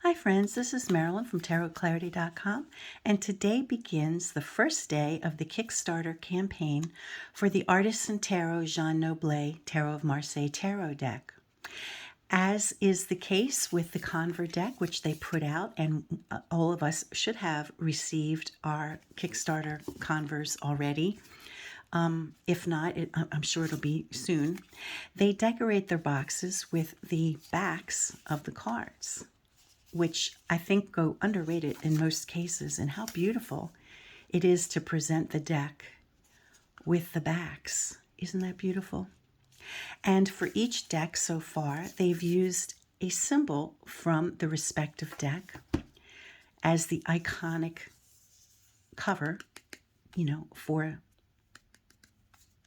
Hi friends, this is Marilyn from TarotClarity.com, and today begins the first day of the Kickstarter campaign for the Artisan Tarot Jean Noblet Tarot of Marseille Tarot deck. As is the case with the Conver deck, which they put out, and all of us should have received our Kickstarter Convers already. If not, I'm sure it'll be soon. They decorate their boxes with the backs of the cards, which I think go underrated in most cases, and how beautiful it is to present the deck with the backs. Isn't that beautiful? And for each deck so far, they've used a symbol from the respective deck as the iconic cover,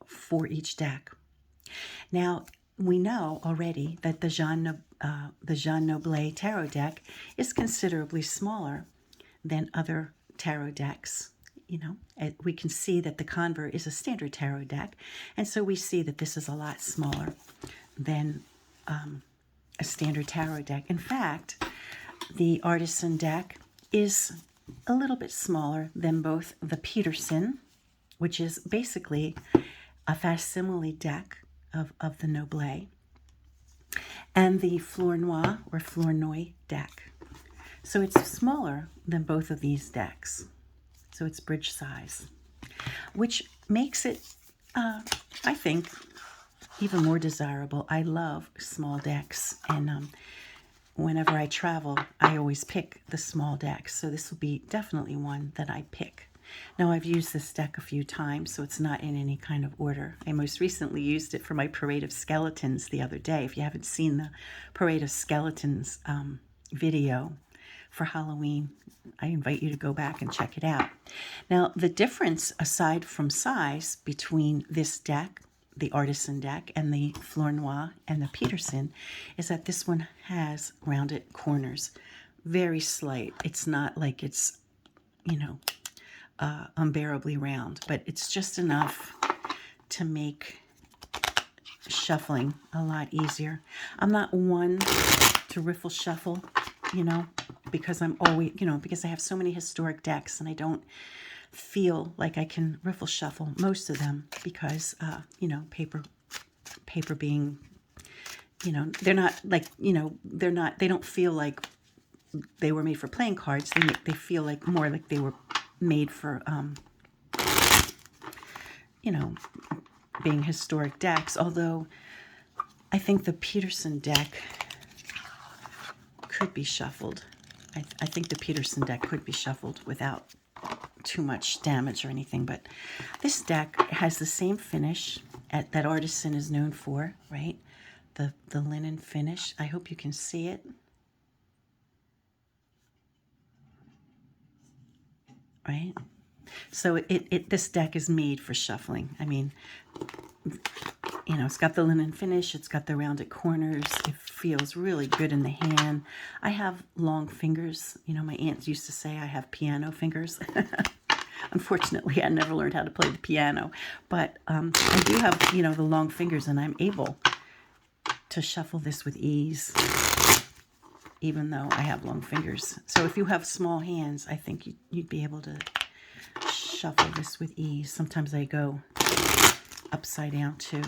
for each deck. Now, we know already that the Jean Noblet tarot deck is considerably smaller than other tarot decks. We can see that the Conver is a standard tarot deck, and so we see that this is a lot smaller than a standard tarot deck. In fact, the Artisan deck is a little bit smaller than both the Peterson, which is basically a facsimile deck of the Noblet, and the Fleur Noir or Fleur Noy deck. So it's smaller than both of these decks. So it's bridge size, which makes it, I think, even more desirable. I love small decks, and whenever I travel, I always pick the small decks. So this will be definitely one that I pick. Now, I've used this deck a few times, so it's not in any kind of order. I most recently used it for my Parade of Skeletons the other day. If you haven't seen the Parade of Skeletons video for Halloween, I invite you to go back and check it out. Now, the difference, aside from size, between this deck, the Artisan deck, and the Fleur Noir and the Peterson, is that this one has rounded corners. Very slight. It's not like it's, unbearably round, but it's just enough to make shuffling a lot easier. I'm not one to riffle shuffle, because I'm always, because I have so many historic decks, and I don't feel like I can riffle shuffle most of them because, paper being, they're not like, they don't feel like they were made for playing cards. They feel like more like they were made for, being historic decks. Although I think the Peterson deck could be shuffled. I think the Peterson deck could be shuffled without too much damage or anything. But this deck has the same finish that Artisan is known for, right? The linen finish. I hope you can see it. Right? So this deck is made for shuffling. I mean, it's got the linen finish. It's got the rounded corners. It feels really good in the hand. I have long fingers. My aunts used to say I have piano fingers. Unfortunately, I never learned how to play the piano. But I do have, the long fingers, and I'm able to shuffle this with ease, even though I have long fingers. So if you have small hands, I think you'd be able to shuffle this with ease. Sometimes I go upside down too,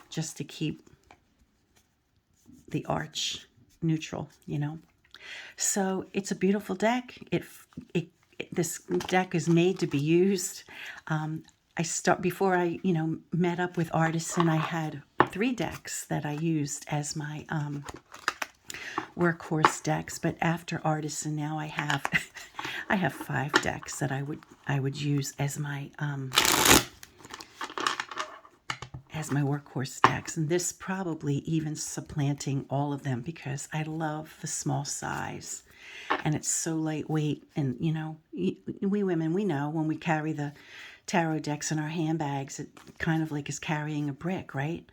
just to keep the arch neutral, So it's a beautiful deck. This deck is made to be used. Before I, met up with Artisan, I had 3 decks that I used as my workhorse decks, but after Artisan now I have I have 5 decks that I would use as my workhorse decks, and this probably even supplanting all of them because I love the small size, and it's so lightweight. And we women, we know when we carry the tarot decks in our handbags, it kind of like is carrying a brick, right?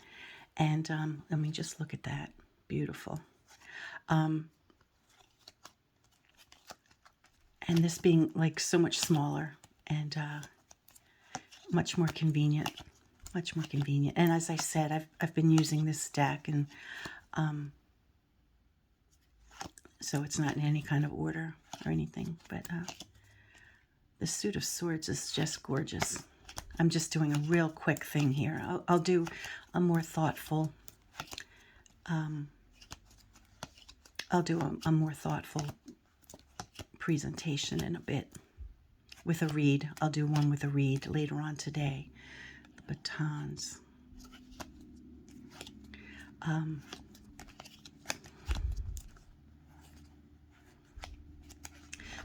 And I mean, just look at that, beautiful. And this being like so much smaller and much more convenient. And as I said, I've been using this deck, and so it's not in any kind of order or anything. But the Suit of Swords is just gorgeous. I'm just doing a real quick thing here. I'll do a more thoughtful. I'll do a more thoughtful presentation in a bit with a read. I'll do one with a read later on today. The batons.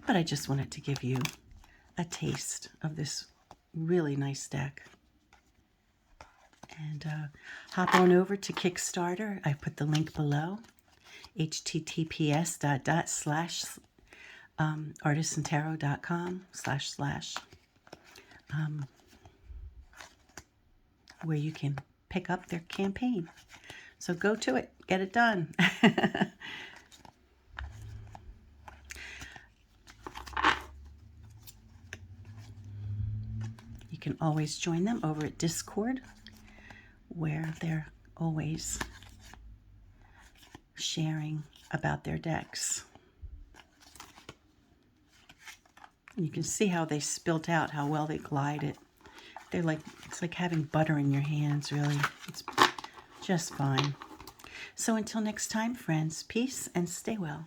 But I just wanted to give you a taste of this really nice deck. And hop on over to Kickstarter. I put the link below. https://artisantarot.com/ where you can pick up their campaign. So go to it. Get it done. You can always join them over at Discord, where they're always sharing about their decks. You can see how they spilt out, how well they glide it. They're like, it's like having butter in your hands, really. It's just fine. So until next time, friends, peace and stay well.